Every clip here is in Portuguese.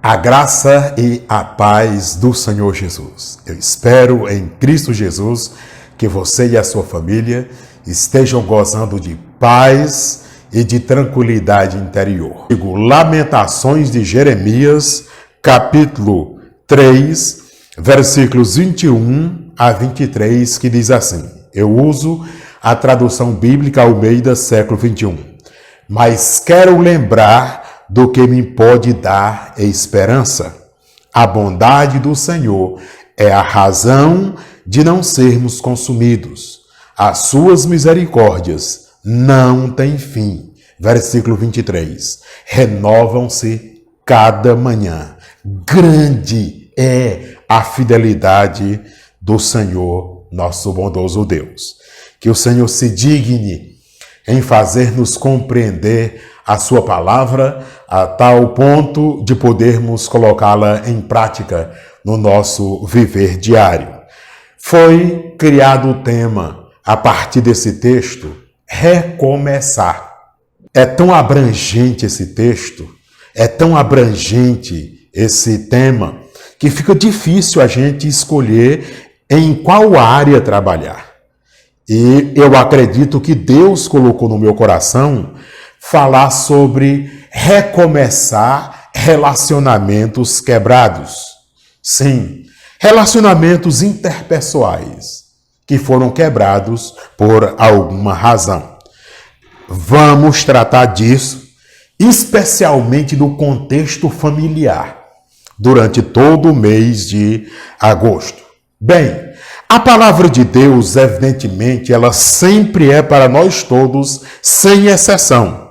A graça e a paz do Senhor Jesus. Eu espero em Cristo Jesus que você e a sua família estejam gozando de paz e de tranquilidade interior. Lamentações de Jeremias, capítulo 3, versículos 21 a 23, que diz assim. Eu uso a tradução bíblica Almeida, século 21. Mas quero lembrar do que me pode dar esperança. A bondade do Senhor é a razão de não sermos consumidos. As suas misericórdias não têm fim. Versículo 23. Renovam-se cada manhã. Grande é a fidelidade do Senhor, nosso bondoso Deus. Que o Senhor se digne em fazer-nos compreender a sua palavra a tal ponto de podermos colocá-la em prática no nosso viver diário. Foi criado o tema, a partir desse texto, recomeçar. É tão abrangente esse texto, é tão abrangente esse tema, que fica difícil a gente escolher em qual área trabalhar. E eu acredito que Deus colocou no meu coração falar sobre recomeçar relacionamentos quebrados. Sim, relacionamentos interpessoais que foram quebrados por alguma razão. Vamos tratar disso, especialmente no contexto familiar, durante todo o mês de agosto. Bem, a palavra de Deus, evidentemente, ela sempre é para nós todos, sem exceção.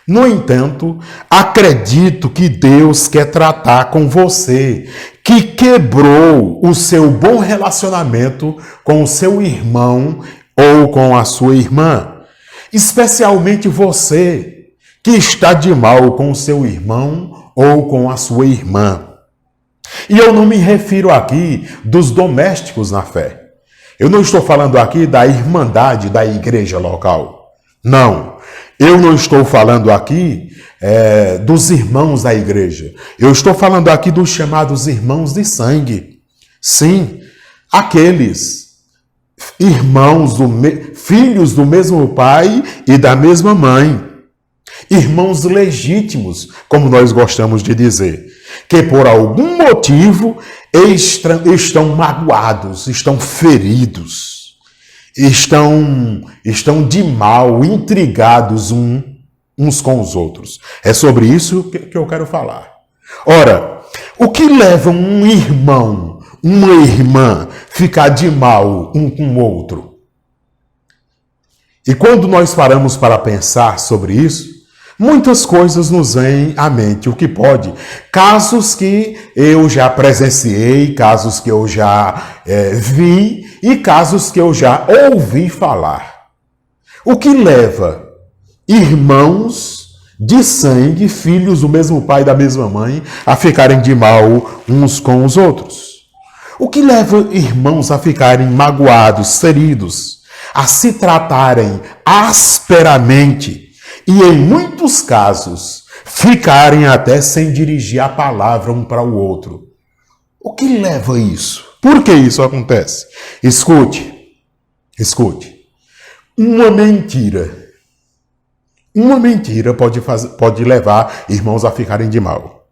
No entanto, acredito que Deus quer tratar com você, que quebrou o seu bom relacionamento com o seu irmão ou com a sua irmã. Especialmente você, que está de mal com o seu irmão ou com a sua irmã. E eu não me refiro aqui dos domésticos na fé. Eu não estou falando aqui da irmandade da igreja local. Não. Eu não estou falando aqui dos irmãos da igreja. Eu estou falando aqui dos chamados irmãos de sangue. Sim, aqueles irmãos, filhos do mesmo pai e da mesma mãe. Irmãos legítimos, como nós gostamos de dizer, que por algum motivo estão magoados, estão feridos. Estão de mal, intrigados uns com os outros. É sobre isso que eu quero falar. Ora, o que leva um irmão, uma irmã, ficar de mal um com o outro? E quando nós paramos para pensar sobre isso, muitas coisas nos vêm à mente, o que pode. Casos que eu já presenciei, casos que eu já vi e casos que eu já ouvi falar. O que leva irmãos de sangue, filhos do mesmo pai e da mesma mãe, a ficarem de mal uns com os outros? O que leva irmãos a ficarem magoados, feridos, a se tratarem asperamente? E em muitos casos, ficarem até sem dirigir a palavra um para o outro. O que leva a isso? Por que isso acontece? Escute. Uma mentira pode levar irmãos a ficarem de mal.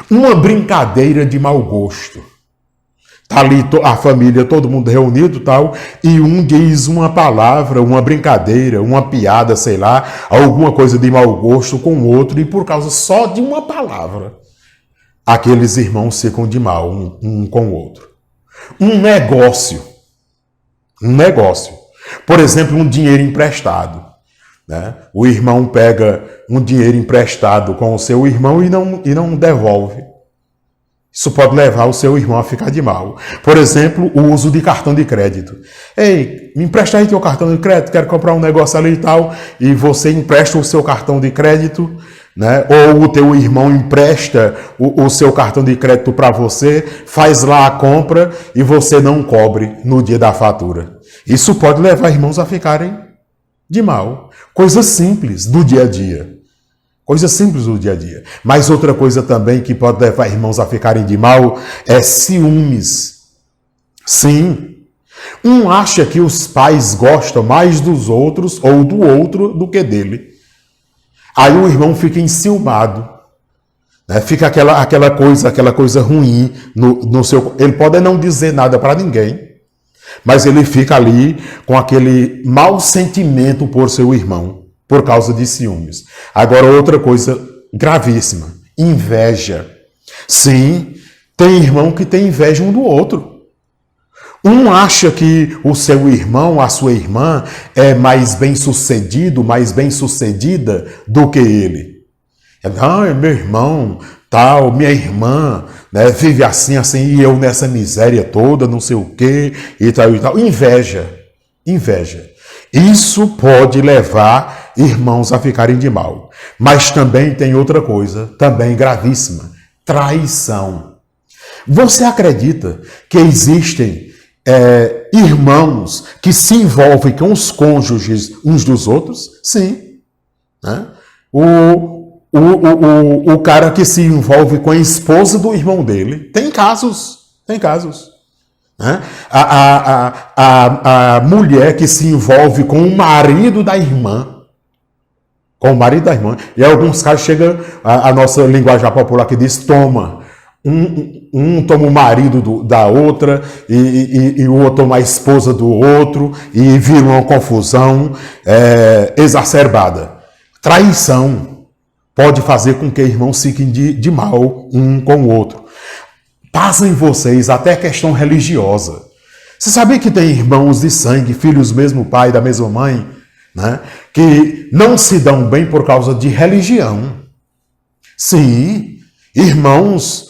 Uma brincadeira de mau gosto. Está ali a família, todo mundo reunido e tal, e um diz uma palavra, uma brincadeira, uma piada, sei lá, alguma coisa de mau gosto com o outro, e por causa só de uma palavra, aqueles irmãos ficam de mal um com o outro. Um negócio. Por exemplo, um dinheiro emprestado. Né? O irmão pega um dinheiro emprestado com o seu irmão e não devolve. Isso pode levar o seu irmão a ficar de mal. Por exemplo, o uso de cartão de crédito. Ei, me empresta aí teu cartão de crédito, quero comprar um negócio ali e tal, e você empresta o seu cartão de crédito, né? Ou o teu irmão empresta o seu cartão de crédito para você, faz lá a compra e você não cobre no dia da fatura. Isso pode levar irmãos a ficarem de mal. Coisas simples do dia a dia. Coisa simples do dia a dia. Mas outra coisa também que pode levar irmãos a ficarem de mal é ciúmes. Sim. Um acha que os pais gostam mais dos outros ou do outro do que dele. Aí o irmão fica enciumado. Né? Fica aquela coisa ruim no seu... Ele pode não dizer nada para ninguém, mas ele fica ali com aquele mau sentimento por seu irmão, por causa de ciúmes. Agora, outra coisa gravíssima, inveja. Sim, tem irmão que tem inveja um do outro. Um acha que o seu irmão, a sua irmã, é mais bem-sucedido, mais bem-sucedida do que ele. Não, meu irmão, tal, minha irmã, né, vive assim, e eu nessa miséria toda, não sei o quê, e tal, e tal. Inveja. Isso pode levar irmãos a ficarem de mal. Mas também tem outra coisa, também gravíssima, traição. Você acredita que existem irmãos que se envolvem com os cônjuges uns dos outros? Sim. Né? O cara que se envolve com a esposa do irmão dele. Tem casos. Né? A mulher que se envolve com o marido da irmã. E em alguns casos chega a nossa linguagem popular que diz toma. Um toma o marido da outra e o outro toma a esposa do outro e vira uma confusão exacerbada. Traição pode fazer com que irmãos fiquem de mal um com o outro. Pasmem vocês, até questão religiosa. Você sabia que tem irmãos de sangue, filhos do mesmo pai, da mesma mãe, né, que não se dão bem por causa de religião? Sim, irmãos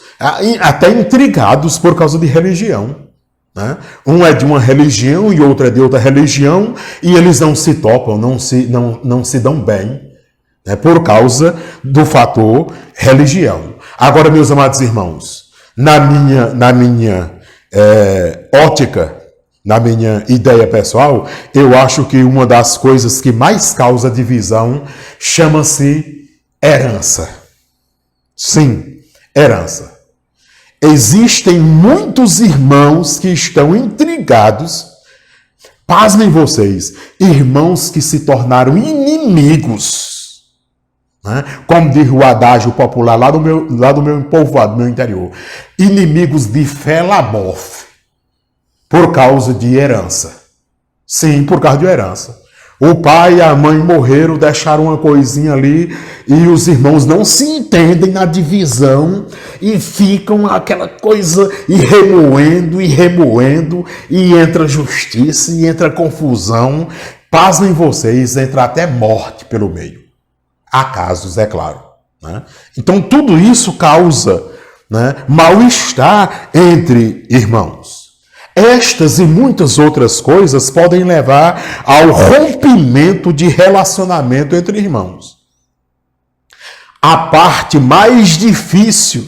até intrigados por causa de religião. Né? Um é de uma religião e outro é de outra religião e eles não se topam, não se dão bem, né? Por causa do fator religião. Agora, meus amados irmãos, na minha ótica, na minha ideia pessoal, eu acho que uma das coisas que mais causa divisão chama-se herança. Sim, herança. Existem muitos irmãos que estão intrigados, pasmem vocês, irmãos que se tornaram inimigos, né? Como diz o adágio popular lá do meu povoado, do meu interior, inimigos de felabof, por causa de herança. Sim, por causa de herança. O pai e a mãe morreram, deixaram uma coisinha ali e os irmãos não se entendem na divisão e ficam aquela coisa e remoendo e entra justiça e entra confusão. Pasmem vocês, entra até morte pelo meio. Há casos, é claro. Né? Então tudo isso causa, né, mal-estar entre irmãos. Estas e muitas outras coisas podem levar ao rompimento de relacionamento entre irmãos. A parte mais difícil,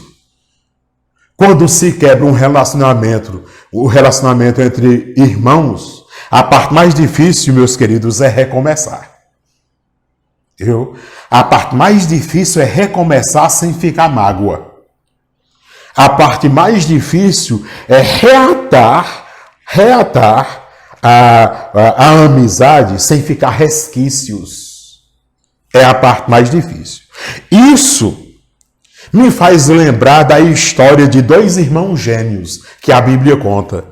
quando se quebra um relacionamento, o relacionamento entre irmãos, a parte mais difícil, meus queridos, é recomeçar. A parte mais difícil é recomeçar sem ficar mágoa. A parte mais difícil é reatar a amizade sem ficar resquícios. É a parte mais difícil. Isso me faz lembrar da história de dois irmãos gêmeos que a Bíblia conta.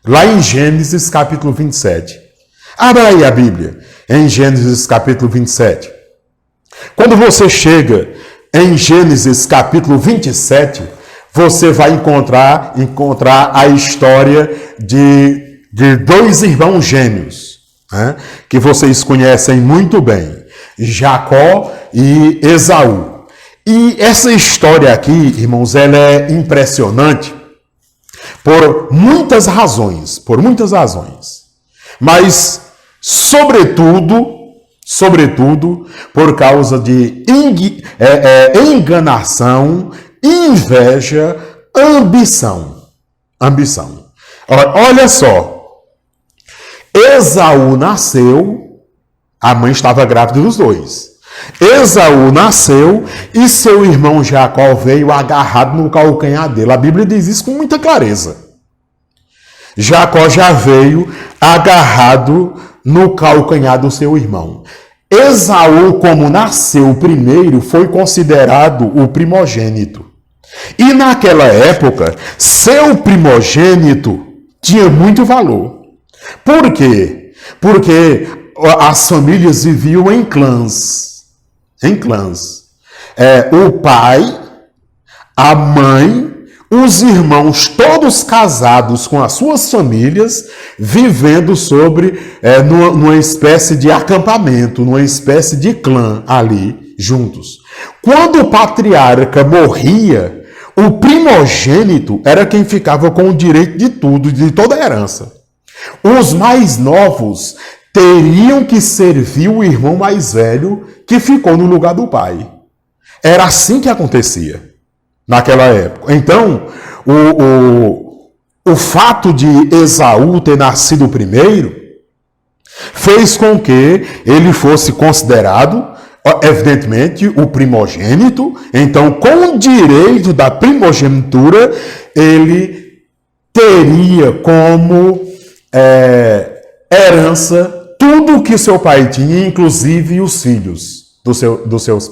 Lá em Gênesis capítulo 27. Abra aí a Bíblia. Em Gênesis capítulo 27. Quando você chega em Gênesis capítulo 27... você vai encontrar a história de dois irmãos gêmeos, né, que vocês conhecem muito bem, Jacó e Esaú. E essa história aqui, irmãos, ela é impressionante por muitas razões, mas sobretudo por causa de enganação, inveja, ambição. Olha só. Esaú nasceu, a mãe estava grávida dos dois. Esaú nasceu e seu irmão Jacó veio agarrado no calcanhar dele. A Bíblia diz isso com muita clareza. Jacó já veio agarrado no calcanhar do seu irmão. Esaú, como nasceu primeiro, foi considerado o primogênito. E naquela época, seu primogênito tinha muito valor. Por quê? Porque as famílias viviam em clãs. O pai, a mãe, os irmãos, todos casados com as suas famílias, vivendo numa espécie de acampamento, numa espécie de clã ali, juntos. Quando o patriarca morria, o primogênito era quem ficava com o direito de tudo, de toda a herança. Os mais novos teriam que servir o irmão mais velho que ficou no lugar do pai. Era assim que acontecia naquela época. Então, o fato de Esaú ter nascido primeiro fez com que ele fosse considerado, evidentemente, o primogênito. Então, com o direito da primogenitura, ele teria como herança tudo o que seu pai tinha, inclusive os filhos dos seus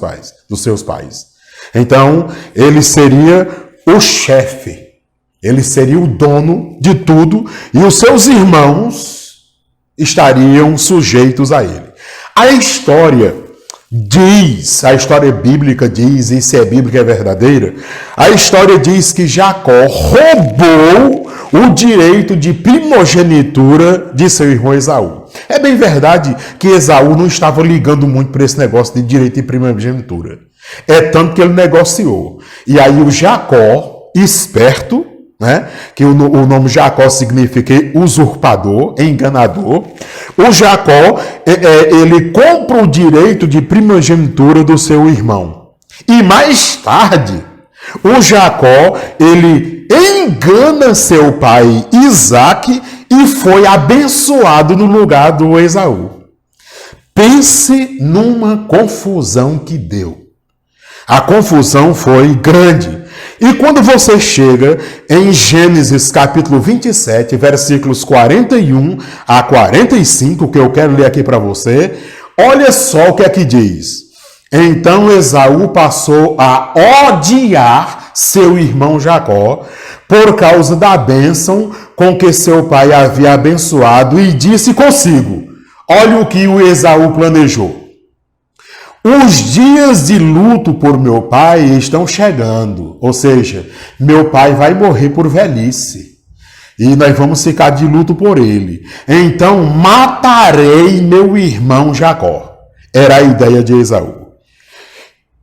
pais. Então, ele seria o chefe, ele seria o dono de tudo, e os seus irmãos estariam sujeitos a ele. A história bíblica diz, e se é bíblica é verdadeira, a história diz que Jacó roubou o direito de primogenitura de seu irmão Esaú. É bem verdade que Esaú não estava ligando muito para esse negócio de direito de primogenitura. É tanto que ele negociou. E aí o Jacó, esperto, né, que o nome Jacó significa usurpador, enganador, o Jacó, ele compra o direito de primogenitura do seu irmão. E mais tarde, o Jacó, ele engana seu pai Isaque e foi abençoado no lugar do Esaú. Pense numa confusão que deu. A confusão foi grande. E quando você chega em Gênesis capítulo 27, versículos 41 a 45, que eu quero ler aqui para você, olha só o que é que diz. Então Esaú passou a odiar seu irmão Jacó por causa da bênção com que seu pai havia abençoado e disse consigo, olha o que o Esaú planejou. Os dias de luto por meu pai estão chegando, ou seja, meu pai vai morrer por velhice e nós vamos ficar de luto por ele. Então matarei meu irmão Jacó. Era a ideia de Esaú.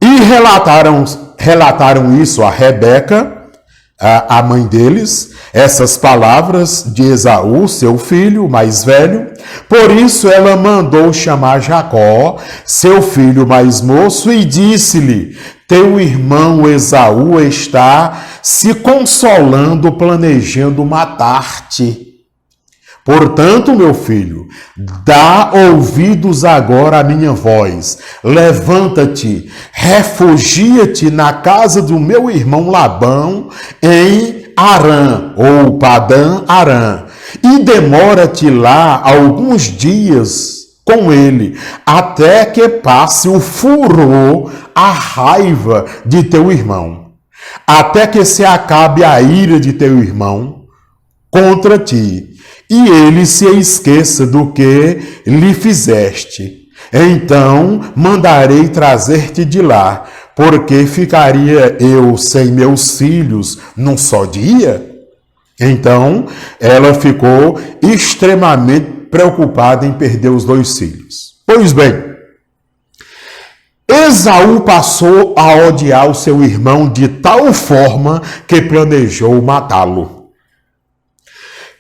E relataram isso a Rebeca, a mãe deles, essas palavras de Esaú, seu filho mais velho. Por isso ela mandou chamar Jacó, seu filho mais moço, e disse-lhe, teu irmão Esaú está se consolando, planejando matar-te. Portanto, meu filho, dá ouvidos agora à minha voz. Levanta-te, refugia-te na casa do meu irmão Labão em Harã, ou Padã Harã, e demora-te lá alguns dias com ele, até que passe o furor, a raiva de teu irmão, até que se acabe a ira de teu irmão contra ti, e ele se esqueça do que lhe fizeste. Então mandarei trazer-te de lá, porque ficaria eu sem meus filhos num só dia? Então ela ficou extremamente preocupada em perder os 2 filhos. Pois bem, Esaú passou a odiar o seu irmão de tal forma que planejou matá-lo.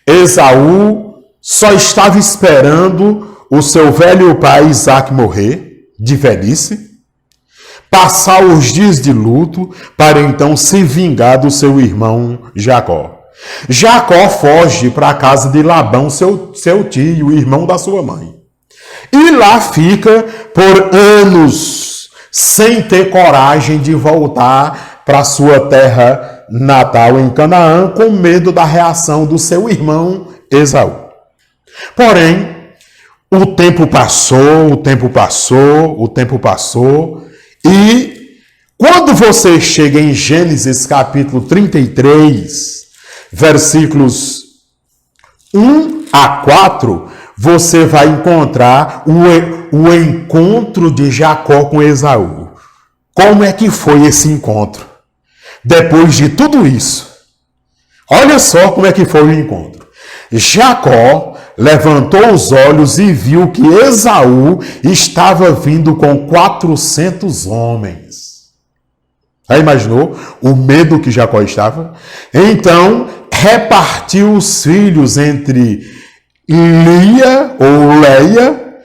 Esaú só estava esperando o seu velho pai Isaque morrer, de velhice, passar os dias de luto para então se vingar do seu irmão Jacó. Jacó foge para a casa de Labão, seu tio, irmão da sua mãe. E lá fica por anos. sem ter coragem de voltar para sua terra natal em Canaã, com medo da reação do seu irmão Esaú. Porém, o tempo passou, e quando você chega em Gênesis capítulo 33, versículos 1 a 4, você vai encontrar o encontro de Jacó com Esaú. Como é que foi esse encontro? Depois de tudo isso, olha só como é que foi o encontro. Jacó levantou os olhos e viu que Esaú estava vindo com 400 homens. Já imaginou o medo que Jacó estava? Então, repartiu os filhos entre Lia ou Leia,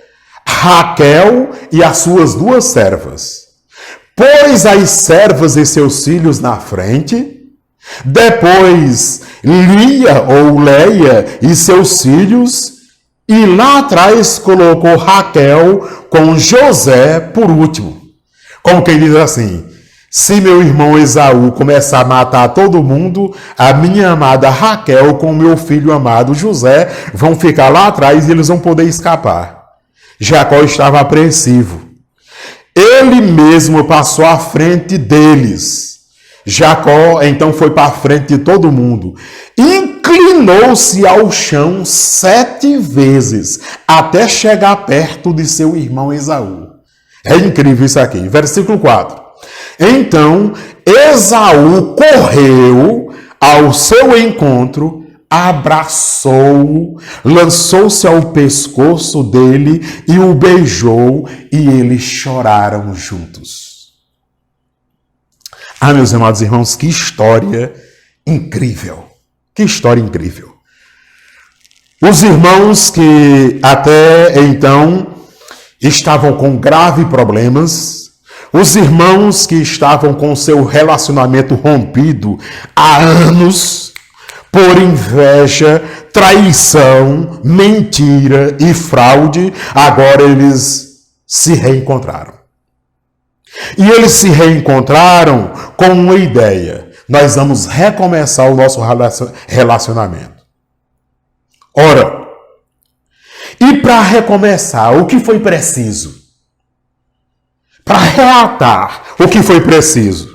Raquel e as suas 2 servas. Pôs as servas e seus filhos na frente, depois Lia ou Leia e seus filhos, e lá atrás colocou Raquel com José por último. Como quem diz assim: se meu irmão Esaú começar a matar todo mundo, a minha amada Raquel com meu filho amado José vão ficar lá atrás e eles vão poder escapar. Jacó estava apreensivo. Ele mesmo passou à frente deles. Jacó então foi para a frente de todo mundo. Inclinou-se ao chão 7 vezes até chegar perto de seu irmão Esaú. É incrível isso aqui. Versículo 4. Então Esaú correu ao seu encontro, abraçou-o, lançou-se ao pescoço dele e o beijou, e eles choraram juntos. Ah, meus amados irmãos, que história incrível! Que história incrível! Os irmãos que até então estavam com graves problemas, os irmãos que estavam com seu relacionamento rompido há anos, por inveja, traição, mentira e fraude, agora eles se reencontraram. E eles se reencontraram com uma ideia: nós vamos recomeçar o nosso relacionamento. Ora, e para recomeçar, o que foi preciso? Para relatar o que foi preciso,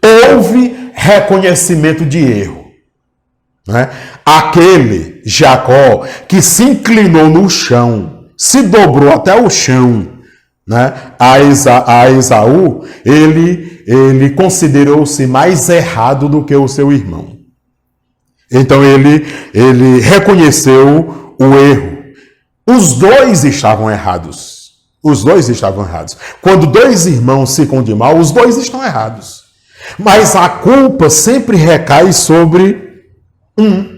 houve reconhecimento de erro. Né? Aquele Jacó que se inclinou no chão, se dobrou até o chão, né? a Esaú, ele considerou-se mais errado do que o seu irmão. Então ele reconheceu o erro. Os dois estavam errados. Os dois estavam errados. Quando 2 irmãos ficam de mal, os 2 estão errados. Mas a culpa sempre recai sobre um.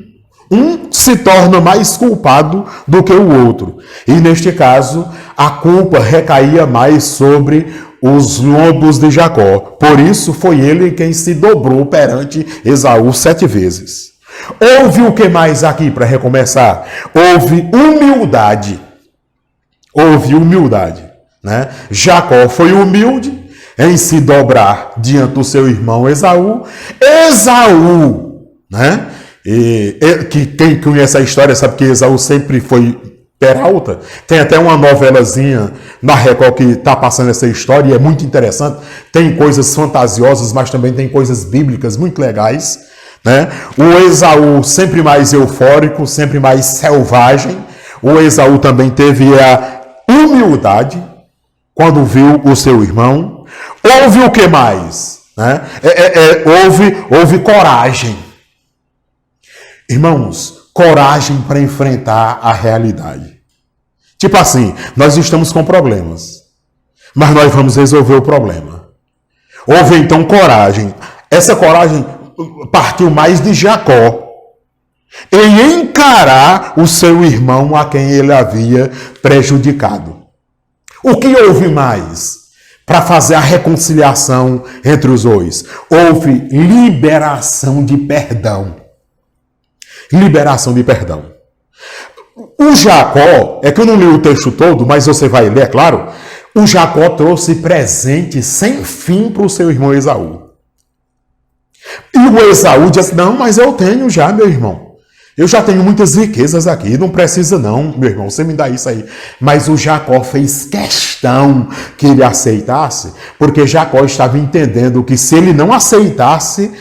Um se torna mais culpado do que o outro. E neste caso, a culpa recaía mais sobre os lombos de Jacó. Por isso foi ele quem se dobrou perante Esaú 7 vezes. Houve o que mais aqui para recomeçar? Houve humildade. Houve humildade, né? Jacó foi humilde em se dobrar diante do seu irmão Esaú. Esaú, né? Quem conhece a história sabe que Esaú sempre foi peralta. Tem até uma novelazinha na Record que está passando essa história e é muito interessante. Tem coisas fantasiosas, mas também tem coisas bíblicas muito legais, né? O Esaú sempre mais eufórico, sempre mais selvagem. O Esaú também teve a humildade quando viu o seu irmão. Houve o que mais? Né? Houve coragem. Irmãos, coragem para enfrentar a realidade. Tipo assim, nós estamos com problemas, mas nós vamos resolver o problema. Houve então coragem. Essa coragem partiu mais de Jacó em encarar o seu irmão a quem ele havia prejudicado. O que houve mais para fazer a reconciliação entre os dois? Houve liberação de perdão. Liberação de perdão. O Jacó, é que eu não li o texto todo, mas você vai ler, é claro. o Jacó trouxe presente sem fim para o seu irmão Esaú. E o Esaú disse, não, mas eu tenho já, meu irmão. Eu já tenho muitas riquezas aqui, não precisa não, meu irmão, você me dá isso aí. Mas o Jacó fez questão que ele aceitasse, porque Jacó estava entendendo que se ele não aceitasse,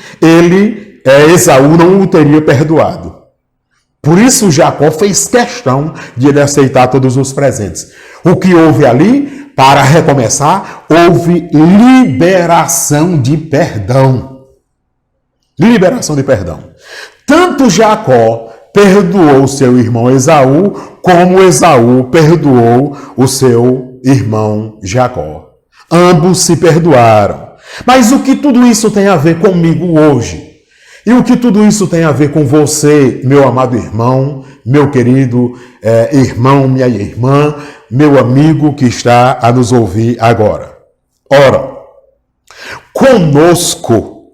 Esaú não o teria perdoado. Por isso Jacó fez questão de ele aceitar todos os presentes. O que houve ali, para recomeçar, houve liberação de perdão. Liberação de perdão. Tanto Jacó perdoou seu irmão Esaú, como Esaú perdoou o seu irmão Jacó. Ambos se perdoaram. Mas o que tudo isso tem a ver comigo hoje? E o que tudo isso tem a ver com você, meu amado irmão, meu querido irmão, minha irmã, meu amigo que está a nos ouvir agora? Ora, conosco,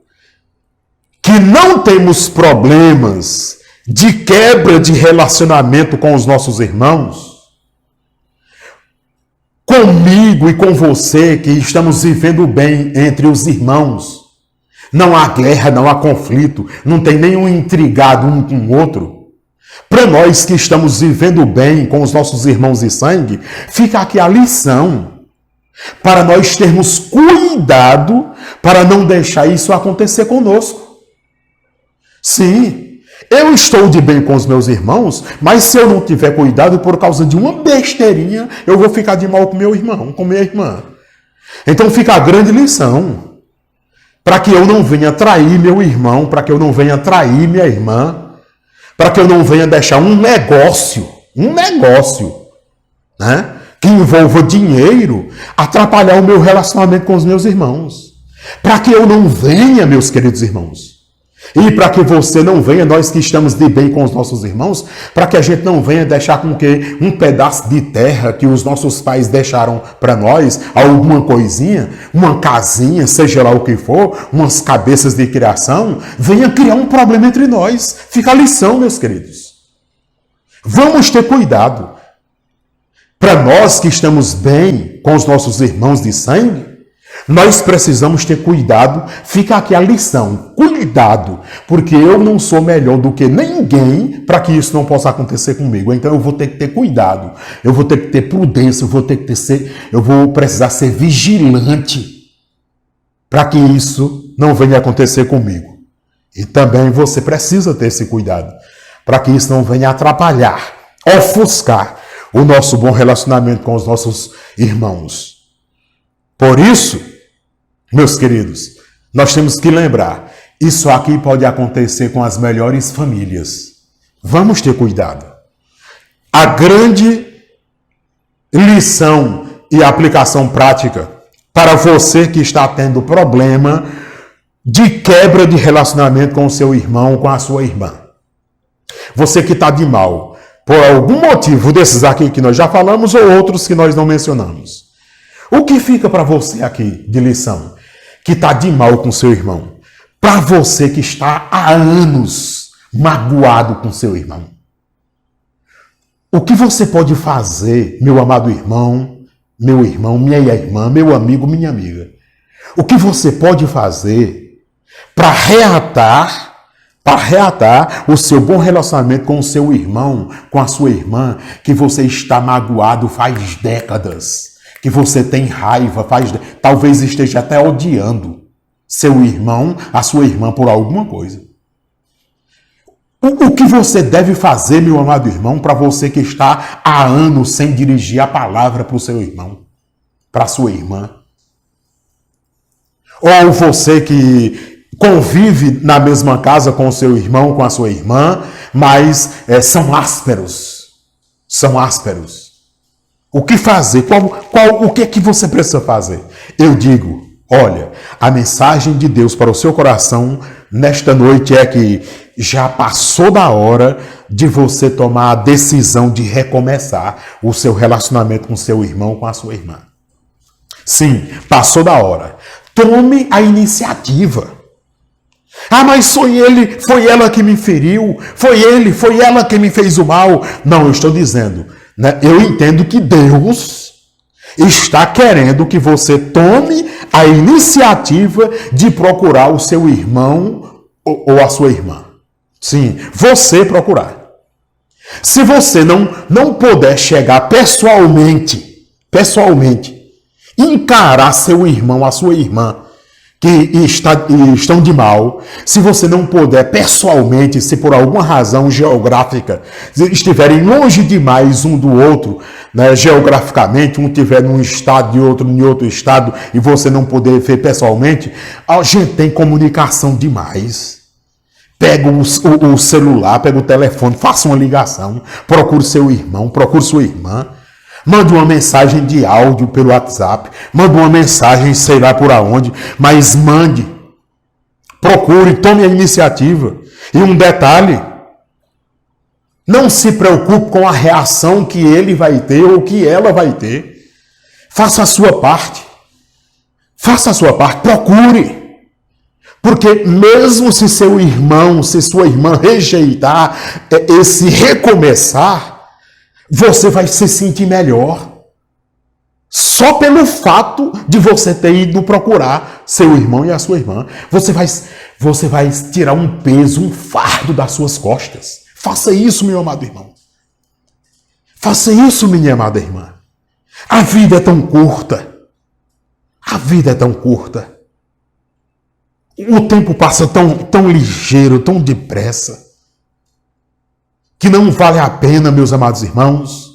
que não temos problemas de quebra de relacionamento com os nossos irmãos, comigo e com você que estamos vivendo bem entre os irmãos, não há guerra, não há conflito, não tem nenhum intrigado um com o outro. Para nós que estamos vivendo bem com os nossos irmãos de sangue, fica aqui a lição para nós termos cuidado para não deixar isso acontecer conosco. Sim, eu estou de bem com os meus irmãos, mas se eu não tiver cuidado por causa de uma besteirinha, eu vou ficar de mal com meu irmão, com minha irmã. Então fica a grande lição, para que eu não venha trair meu irmão, para que eu não venha trair minha irmã, para que eu não venha deixar um negócio, né, que envolva dinheiro, atrapalhar o meu relacionamento com os meus irmãos. Para que eu não venha, meus queridos irmãos, e para que você não venha, nós que estamos de bem com os nossos irmãos, para que a gente não venha deixar com que um pedaço de terra que os nossos pais deixaram para nós, alguma coisinha, uma casinha, seja lá o que for, umas cabeças de criação, venha criar um problema entre nós. Fica a lição, meus queridos. Vamos ter cuidado. Para nós que estamos bem com os nossos irmãos de sangue, nós precisamos ter cuidado. Fica aqui a lição, cuidado, porque eu não sou melhor do que ninguém para que isso não possa acontecer comigo. Então eu vou ter que ter cuidado, eu vou ter que ter prudência, eu vou precisar ser vigilante para que isso não venha acontecer comigo. E também você precisa ter esse cuidado para que isso não venha atrapalhar, ofuscar o nosso bom relacionamento com os nossos irmãos. Por isso, meus queridos, nós temos que lembrar, isso aqui pode acontecer com as melhores famílias. Vamos ter cuidado. A grande lição e aplicação prática para você que está tendo problema de quebra de relacionamento com o seu irmão, com a sua irmã. Você que está de mal, por algum motivo desses aqui que nós já falamos ou outros que nós não mencionamos. O que fica para você aqui de lição? Que está de mal com seu irmão. Para você que está há anos magoado com seu irmão. O que você pode fazer, meu amado irmão, minha irmã, meu amigo, minha amiga? O que você pode fazer para reatar o seu bom relacionamento com o seu irmão, com a sua irmã, que você está magoado faz décadas? Que você tem raiva, talvez esteja até odiando seu irmão, a sua irmã por alguma coisa. O que você deve fazer, meu amado irmão, para você que está há anos sem dirigir a palavra para o seu irmão, para a sua irmã? Ou você que convive na mesma casa com o seu irmão, com a sua irmã, mas são ásperos. O que fazer? O que é que você precisa fazer? Eu digo, olha, a mensagem de Deus para o seu coração nesta noite é que já passou da hora de você tomar a decisão de recomeçar o seu relacionamento com seu irmão, com a sua irmã. Sim, passou da hora. Tome a iniciativa. Ah, mas foi ela que me feriu, foi ela que me fez o mal. Não, eu estou dizendo, né? Eu entendo que Deus está querendo que você tome a iniciativa de procurar o seu irmão ou a sua irmã. Sim, você procurar. Se você não puder chegar pessoalmente, encarar seu irmão, a sua irmã, que estão de mal, se você não puder pessoalmente, se por alguma razão geográfica estiverem longe demais um do outro, né, geograficamente, um estiver num estado e outro em outro estado, e você não poder ver pessoalmente, a gente tem comunicação demais. Pega o celular, pega o telefone, faça uma ligação, procure seu irmão, procure sua irmã, mande uma mensagem de áudio pelo WhatsApp, mande uma mensagem, sei lá por aonde, mas mande, procure, tome a iniciativa. E um detalhe, não se preocupe com a reação que ele vai ter ou que ela vai ter. Faça a sua parte, procure. Porque mesmo se seu irmão, se sua irmã rejeitar esse recomeçar, você vai se sentir melhor. Só pelo fato de você ter ido procurar seu irmão e a sua irmã. Você vai tirar um peso, um fardo das suas costas. Faça isso, meu amado irmão. Faça isso, minha amada irmã. A vida é tão curta. A vida é tão curta. O tempo passa tão ligeiro, tão depressa, que não vale a pena, meus amados irmãos,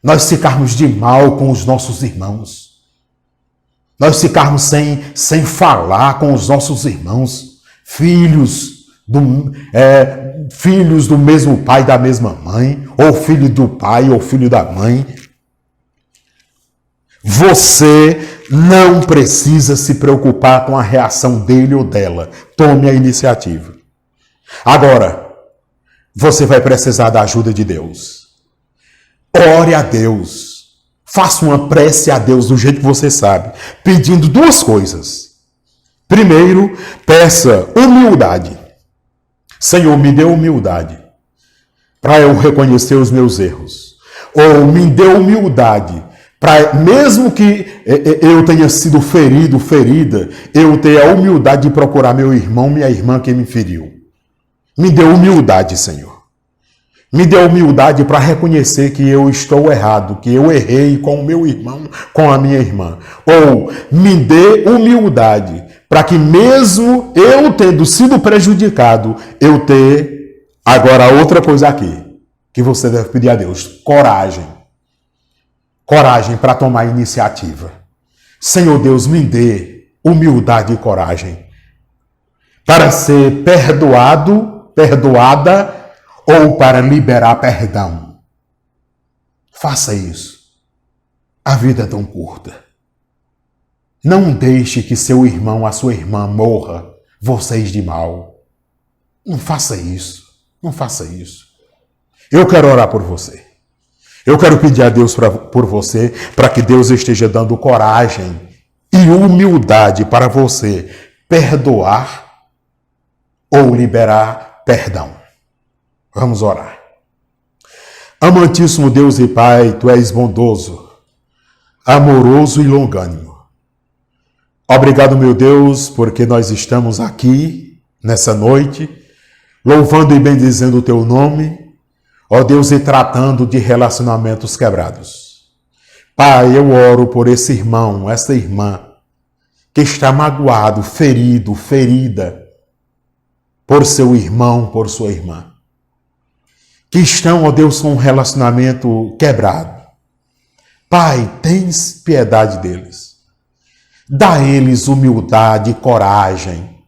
nós ficarmos de mal com os nossos irmãos. Nós ficarmos sem falar com os nossos irmãos, filhos do mesmo pai, da mesma mãe, ou filho do pai, ou filho da mãe. Você não precisa se preocupar com a reação dele ou dela. Tome a iniciativa. Agora, você vai precisar da ajuda de Deus. Ore a Deus. Faça uma prece a Deus do jeito que você sabe, pedindo duas coisas. Primeiro, peça humildade. Senhor, me dê humildade para eu reconhecer os meus erros. Ou me dê humildade para, mesmo que eu tenha sido ferido, ferida, eu ter a humildade de procurar meu irmão, minha irmã que me feriu. Me dê humildade, Senhor. Me dê humildade para reconhecer que eu estou errado, que eu errei com o meu irmão, com a minha irmã. Ou me dê humildade para que mesmo eu tendo sido prejudicado, eu ter agora outra coisa aqui, que você deve pedir a Deus, coragem. Coragem para tomar iniciativa. Senhor Deus, me dê humildade e coragem para ser perdoado, perdoada ou para liberar perdão. Faça isso. A vida é tão curta. Não deixe que seu irmão, a sua irmã morra, vocês de mal. Não faça isso. Não faça isso. Eu quero orar por você. Eu quero pedir a Deus por você, para que Deus esteja dando coragem e humildade para você perdoar ou liberar perdão. Vamos orar. Amantíssimo Deus e Pai, Tu és bondoso, amoroso e longânimo. Obrigado, meu Deus, porque nós estamos aqui nessa noite, louvando e bendizendo o Teu nome, ó Deus, e tratando de relacionamentos quebrados. Pai, eu oro por esse irmão, essa irmã, que está magoado, ferido, ferida, por seu irmão, por sua irmã. Que estão, ó Deus, com um relacionamento quebrado. Pai, tens piedade deles. Dá a eles humildade e coragem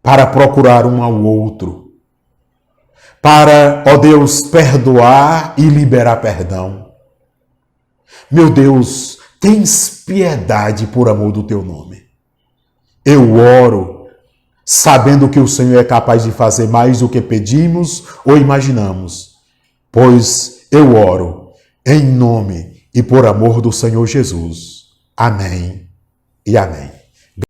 para procurar um ao outro, para, ó Deus, perdoar e liberar perdão. Meu Deus, tens piedade por amor do Teu nome. Eu oro, sabendo que o Senhor é capaz de fazer mais do que pedimos ou imaginamos, pois eu oro em nome e por amor do Senhor Jesus. Amém e amém.